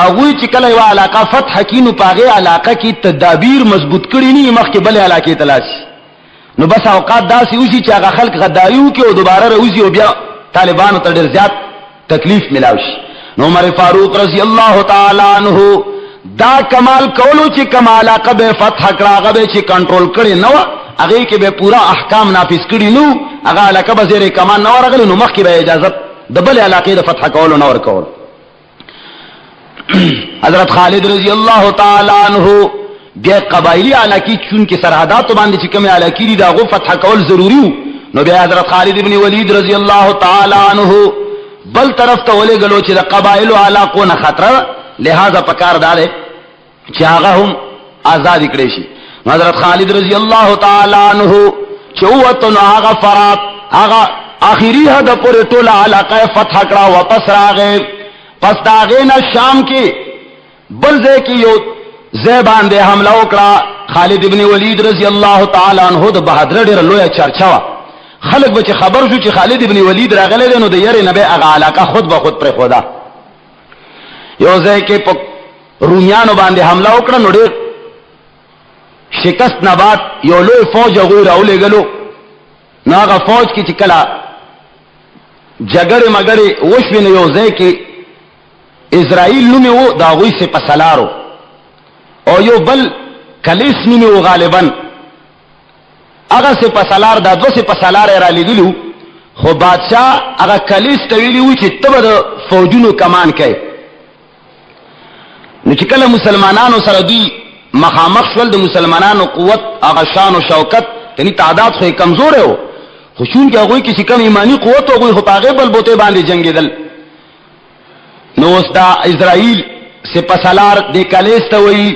اگوی چکل ایوہ علاقہ فتح کی نو پاگے علاقہ کی تدابیر مضبوط کری نہیں مخ کے بلے علاقے تلاش نو بس اوقات دا سی اوشی چاگا خلق غداریو کے او دوبارہ روزی او بیا طالبانو تا دیر زیاد تکلیف ملاوش. نو عمر فاروق رضی اللہ تعالی عنہ دا کمال کولو چی کم علاقہ بے فتح کرا غبے چی کنٹرول کری نو اگئی کے بے پورا احکام نافذ کری نو اگا علاقہ بزیر کمان نو رغلی نو مخ کی بے اجازت دبل علاقے دا فتح کولو نور کولو. حضرت خالد رضی اللہ تعالی عنہ بیا قبائلی علاقی چون کی سرحدات باندې چې کوم علاقی دی دا غو فتح کول ضروری وو نو بیا حضرت خالد ابن ولید رضی اللہ تعالی عنہ بل طرف ته ولې غلو چې د قبایلو علاقو نه خطر لہذا پکار دار چې هغه هم آزاد کړي شي. حضرت خالد رضی اللہ تعالی عنہ چوتو نو هغه فرات هغه اخیری حد پر ټوله علاقه فتح کړه واپس راغې پس داغینا شام کی بلزے کی یو زیبان دے حملہ اکڑا خالد ابن ولید رضی اللہ تعالی عنہ دا بہادر دیر لویا چرچاوا خلق بچے خبر شو چی خالد ابن ولید راغلے دے نو دے یر نبی اغا علاقہ خود بخود پر خدا یو زے کے رومیانو باندے حملہ اکڑا نو دیر شکست نبات یو لوی فوج اغوی راولے گلو نو اغا فوج کی چکلا جگڑے مگڑے وشوی نو یو زے کے اسرائیل نومی وہ داغوی سے پسلارو او یو بل کلیس نومی وہ غالباً اگا سے پسلار دا دو سے پسلار ارالی گلو خو بادشاہ اگا کلیس تویلی ہوئی چی تب دا فوجونو کمان کئے نو چکل مسلمانانو سردی مخامخ شول دا مسلمانانو قوت اگا شان و شوکت یعنی تعداد خوی کمزور ہے ہو خوشون کیا گوئی کسی کم ایمانی قوت ہو گوئی خو پاگے بل بوتے باندے جنگی دل نو اس دا اسرائیل سے پسلار دے کلیس توی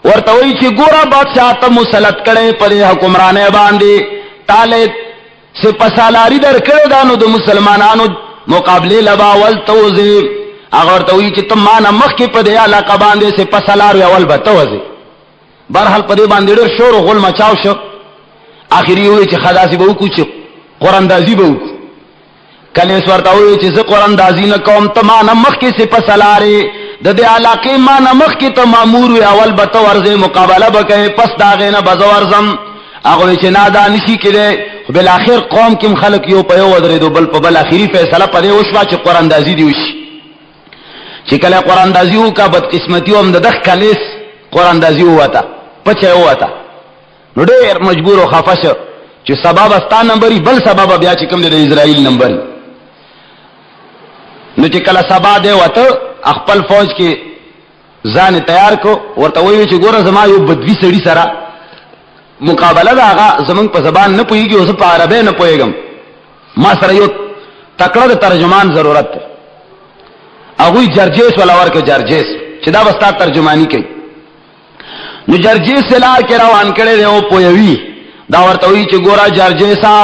ورتوی چی گورا بادشاہ تا مسلط کرے پدے حکمرانے باندے تالے سے پسالاری در کرے دانو دو مسلمانانو مقابلے لبا والتوزے اگر ورتوی چی تم مانا مخ کی پدے علاقہ باندے سے پسالار اول بتوزے برحال پدے باندے در شور و غل مچاو شو آخری ہوئی چی خداسی بہو چی قراندازی بہو کلیس ورتوی چی سے قراندازی نکوم تم مانا مخ کی سے پسالارے دے علاقے ما نمخ کی تو مامور وی اول بتو ورزے مقابلہ بکے پس داغے نا بزو ورزم اگوی چی نادا نشی کرے بالآخر قوم کم خلق یو پیو ودرے دو بل پا بل آخری فیصلہ پدے وشوا چی قراندازی دیوش چی کلے قراندازی ہو کا بدقسمتی ہم دخ کلیس قراندازی ہوا تا پچھے ہوا تا نو دیر مجبور و خفش چی سباب استا نمبری بل سباب بیا چی کم دے اسرائیل نمبری نو چی کلا سبا دے وطا اخپل فوج کے زان تیار کو ورتوی چی گورا زما یو بدوی سڑی سرا مقابلہ دا آغا زمان پا زبان نہ پوئی گی اسے پا عربے نہ پوئے گم ما سر یو تکڑا دا ترجمان ضرورت ہے اگوی جرجیس والا ورک جرجیس چی دا بستا ترجمانی کئی نو جرجیس سے لار کے روان کرے دے او پویوی دا ورتوی چی گورا جرجیسا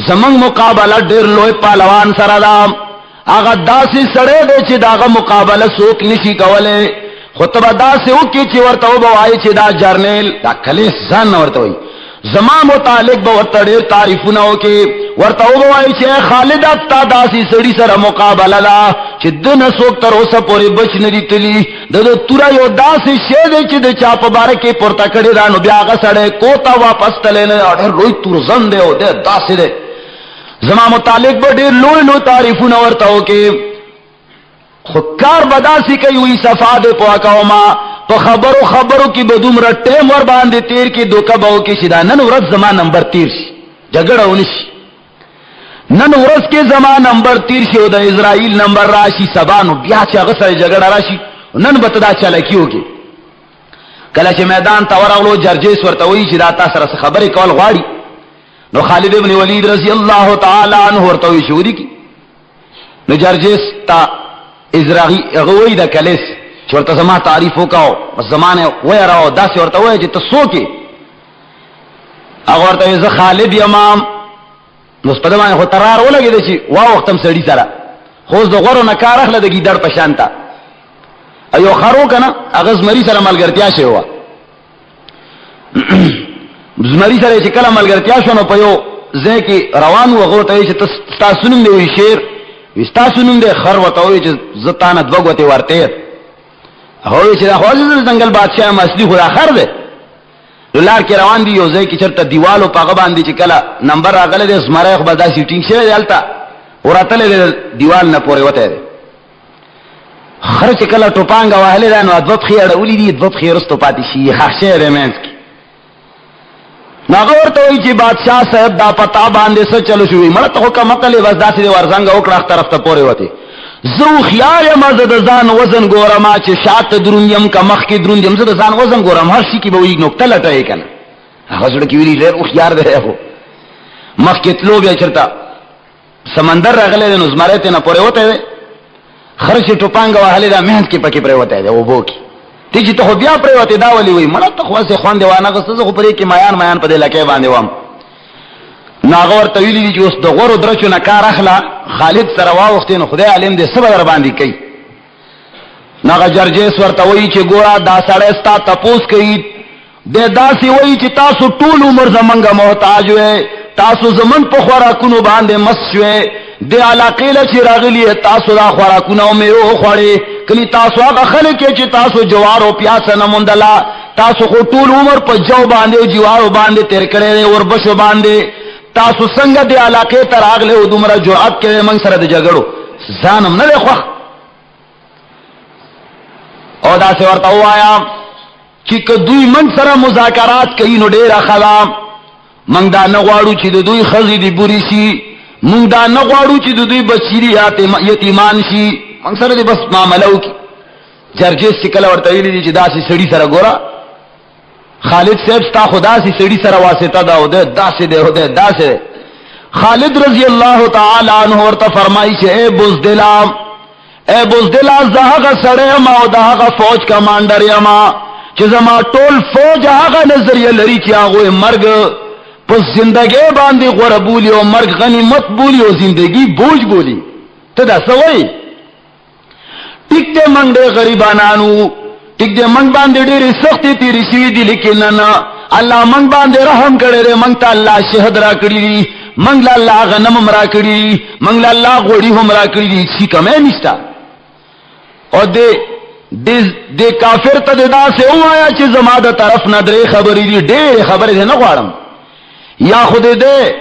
زمان مقابلہ دیر لوئی پالوان سر دا آغا دا سی سڑے دے چی داغا مقابلہ سوک نشی کولے خطبہ دا سی اوکی چی ورطاو بوائی چی دا جرنیل دا کلیس زن ورطاوی زمان متعلق بورتا دیر تعریفوناو کی ورطاو بوائی چی اے خالد تا دا سی سڑی سر مقابلہ دا چی دن سوک تر اسا پوری بچ ندی تلی دا تورا یو دا سی شیدے چی دا چاپ بارکی پورتا کڑی دانو بیاغا سڑے کوتا واپس تلینے اور روی تور زن دے ہو دے دا سی دے زمان متعلق با دیر لوئی لو تعریفون ورطاو کے خودکار بدا سی کئی ہوئی صفا دے پواکاو ما تو خبرو کی بدوم رٹیم ور باندے تیر کی دوکا باو کی شدا نن ورد زمان نمبر تیر شی جگڑا ہونش نن ورد کے زمان نمبر تیر شی او دا اسرائیل نمبر راشی سبانو بیا چا غصر جگڑا راشی نن بتدا چلا کیو کی کلا چی میدان تاور اغلو جرجیس ورطاوی چی داتا سر خبری کول غواری نو خالد ابن ولید رضی اللہ تعالی عنہ ورطوی شوری کی نو جرجیس تا ازراغی اغوی دا کلیس چورتا زمان تعریف ہوکاو بس زمان وی راو دا سی ورطوی چی تسو کی اگو ورطوی زا خالد یمام نو سپدمان خود ترار ہو لگی دا چی واو وقتم سڑی سرا خوز دا غورو نکار اخلا دا گی در پشانتا ایو خرو کنا اغز مری سر ملگرتیا شے ہوا زمری سره چې کله ملګرتیا شونه په یو ځای کې روان و هغه ته چې تاسو نوم دی شیر تاسو نوم دی خر وته وي چې زتانه دوغوته ورته هغه چې د حوض ځنګل بادشاہ مسلی خدا خر دی لار کې روان دی یو ځای کې چرته دیوالو پاغه باندې چې کله نمبر راغله د زمره خو به دا سیټینګ شوی دلته وراتله دیوال نه پورې وته دی خر چې کله ټوپانګه وهله دا نو ادوب خیر اولې دی ادوب خیر استو پاتې شي خاصه رمنس ناغور تو وی چی بادشاہ صاحب دا پتا باندے سے چلو شوی مړه ته کا مقله بس داسې ورزنګ او کړه طرف ته پورې وته زو خیال مزد ځان وزن ګورما چې شات درونیم کا مخ کې درونیم زد ځان وزن ګورم هر شي کې به وی نقطه لټای کنه هغه جوړ کې ویلی ډېر او خيار دی هو مخ کې تلو بیا چرتا سمندر راغله نو زمره ته نه پورې وته خرچ ټوپانګ وهله دا مهنت کې پکې پرې وته دی او بو کې تیجی تو بیا پریوتی داولی وی مړه ته خو سه خوان دیوانه غسه خو پرې کې میان په دې لکه باندې وام ناغور طویلی دی اوس د غورو درچو نه کار اخلا خالد سره واوختین خدای علم دې صبر باندې کوي ناغه جرجیس ورته وی چې ګورا دا سړی ستا تپوس کوي د داسې وی چې تاسو ټول عمر زمنګ محتاج وې تاسو زمن په خوراکونو باندې مسوي د علاقې له چې راغلی تاسو دا خوراکونه مې خوړې کلی تاسو هغه خلک چې تاسو جوار او پیاز نه مونډلا تاسو خو ټول عمر په جو باندې او جوار باندې تیر کړی او وربشو باندې تاسو څنګه د علاقې ته راغله او دومره جرأت کړې من سره د جګړو ځانم نه خوښ او دا سے ورته وایا چې کدوې من سره مذاکرات کوي نو ډېر خلا موږ دا نه غواړو چې د دوی خزې دی بوري شي، موږ دا نه غواړو چې د دوی بچی یتیمان شي، موږ سره دې بس معاملو کی. جرجس چې کله ورته ویلي دي چې داسې سړي سره ګوره خالد صاحب ستا خدا سي سړي سره واسطه دا او داسې دی او داسې. خالد رضی اللہ تعالی عنہ ورته فرمایي چې اے بزدلا زه هغه سړی یم او د هغه فوج کمانډر یم چې زما ټول فوج هغه نظریه لري چې هغوی مرګ په زندګۍ باندې غوره بولي او مرګ غنیمت بولي او زندگی بوج بولي. ته دا څه وایي؟ ټیک دی موږ ډېر غریبانانو، ټیک دی موږ باندې ډېرې سختې تېرې شوي دي، لیکن نه الله موږ باندې رحم کړی دی، موږ ته الله شهد را کړي دي، موږ له الله غنم هم را کړي دي، موږ له الله غوړي هم را کړي دي، هېڅ کمی نشته. او دې کافر ته دې داسې ووایه چې زما د طرف نه درې خبرې دي، ډېرې خبرې دې نه غواړم. یا خو دې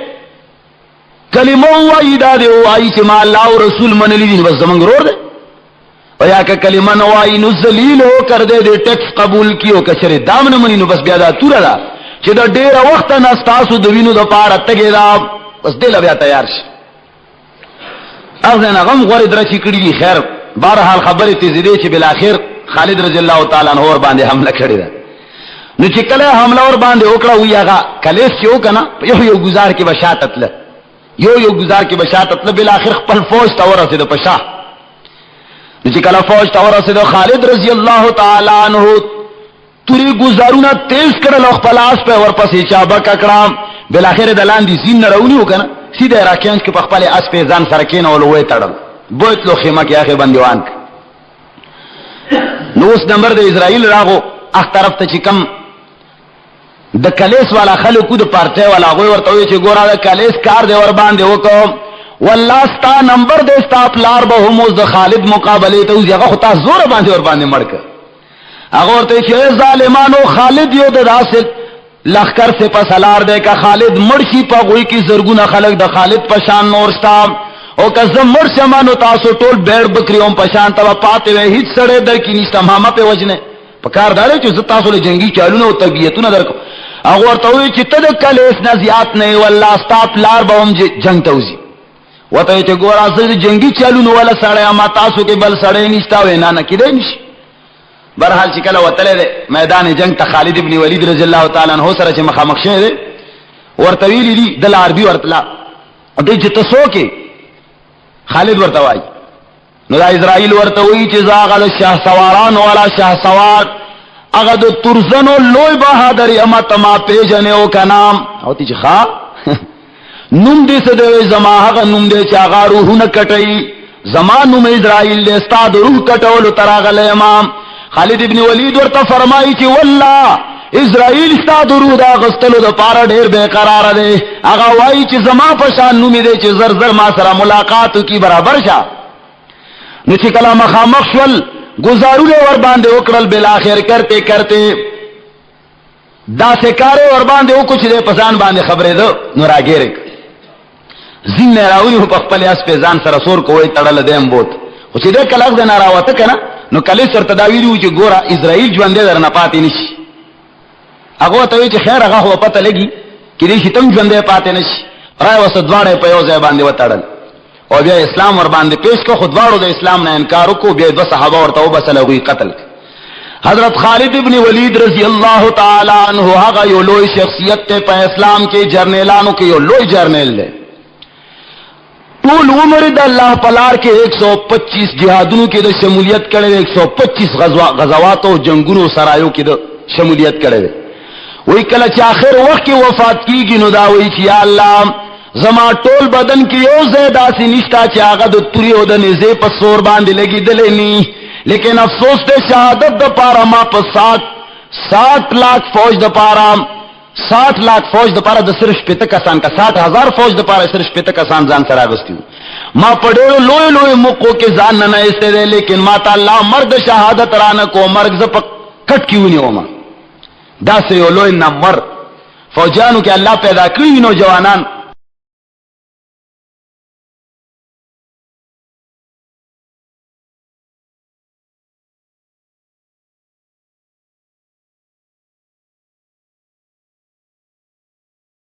کلمه ووایي، دا دې ووایي چې ما الله او رسول منلی دي، بس زمونږ ورور دی. او یا که کلمه نه وایي نو ذلیل ہو کر دے ټیکس قبول کیو، که چېرې دام نه مني نو بس بیا دا توره ده چې د ډېره وخته نه ستاسو د وینو دپاره تږې ده، بس دې له بیا تیار شي. اغزن غم غورې درچې کړي دي. خیر بهرحال خبرې تیزې دی چې بالاخر خالد رضی الله تعالی عنہ ور باندې حمله کړې ده. نو چې کله حمله ور باندې وکړه وی هغه کلیس چې وکنه یو گزار کې بشاته تله، یو گزار کې بشاته تله، بالاخر خپل فوج ته ورسېد په شاه. نو چې کله فوج ته ورسېد خالد رضی الله تعالی عنہ توري گزارونه تیز کړل او خپل آس په ورپسې چابک کړه، بالاخر د لاندې زین نه راونیو کنه سیده راکینځ کې په خپل آس په ځان سره کېنول وې تړل بوتلو خیمه کې هغه بندیوان. نو اوس نمبر د اسرائیل راغو اخ طرف ته چې کم د کلیس والا خلکو د پارټي والا غوي ورته وي چې ګوره د کلیس کار دی ور باندې وکړو، والله ستا نمبر دې ستا پلار به هم اوس د خالد مقابله ته وځي، هغه خو تا زور باندې ور باندې مړ کړ. هغه ورته چې ظالمانو خالد یو د داسې لخر سے پسلار دے کا خالد مرشی پا غوی کی زرگونا خلق د خالد پشان نورستا او که زم مرشمانو تاسو ټول بیڑ بکریوں پشان تبا پاتے وے ہیچ سڑے در کی نیستا ماما پہ وجنے پکار دارے چو زد تاسو لے جنگی چالونا و تربیتونا در کو اغور تاوی چی تدکل اس نزیات نہیں واللہ استاپ لار با ہم جنگ تاوزی و تاوی چی گورا سر جنگی چالونا والا سڑے اما تاسو کے بل سڑے نیستا وے نانا کی دے نیش. برحال چې کله وتلې ده میدان جنگ ته خالد ابن ولید رضی الله تعالی عنہ سره چې مخامخ شه ده ورته ویلي دي د عربي ورتلا دې چې تاسو کې خالد ورته وایي نو د اسرائیل ورته وایي چې زاغل شاه سواران والا شاه سوار هغه د ترزنو لوی بهادر اما تما پیژنه او کنام او تی چې ښا نوم دې څه دی زما هغه نوم دې چې هغه روحونه کټي زما نوم اسرائیل دې استاد روح کټول تراغل امام. خالد ابن ولید ورته فرمایي چې والله اسرائیل استاد روح دا غستلو د پاره ډیر بے قرار دی، هغه وایي چې زما په شان نوم دې چې زر زر ما سره ملاقات کی برابر شه. نو چې کله مخامخ شول گزارونه ور باندې وکړل، بالاخر کرتے کرتے دا سکاره ور باندې وکړو چې په ځان باندې خبرې ده نو راګیرک زین نه راوړي په خپل اس په ځان سره سور کوی تړل دیم بوت او چې دا کلاغ د ناراوته کنه نو کله سر تداویلو چې ګوره اسرائیل ژوندې درنه پاتې نشي. هغه ته وی چې خیر هغه هو پته لګي کې دې شتم ژوندې پاتې نشي، راي وسدواړې په یو ځای باندې وتاړل او بیا اسلام ور باندې پیش کو، خودواړو د اسلام نه انکار وکړو، بیا د صحابه ورته وبسل او قتل. حضرت خالد ابن ولید رضی اللہ تعالی عنہ هغه یو لوی شخصیت ته په اسلام کې جرنیلانو کې یو لوی جرنیل دی. ټول عمر د الله پلار کې 125 جهادونو کې د شمولیت کړي، 125 غزوات او جنگونو سرایو کې د شمولیت کړي. وای کله چې آخر وخت کې وفات کیږي نو دا وای چې یا الله زما ټول بدن کې یو زیاده سي نشتا چې هغه د توري او د نزه په سور باندې لګیدلې ني، لیکن افسوس ته شهادت د پاره ما په 60 لاکھ فوج د پاره 60 لاکھ فوج د پاره د صرف 50 کسان کا 60,000 فوج د پاره صرف 50 کسان ځان سره غوستیو. ما پډېرو لوی لوی موقعو کې ځان نه ایسته دي، لیکن ما تعالی مرګ شهادت رانه کو مرګ ز په کټ کیونیو ما دا سه یو لوی نمبر فوجانو کې الله پیدا کړی نو جوانان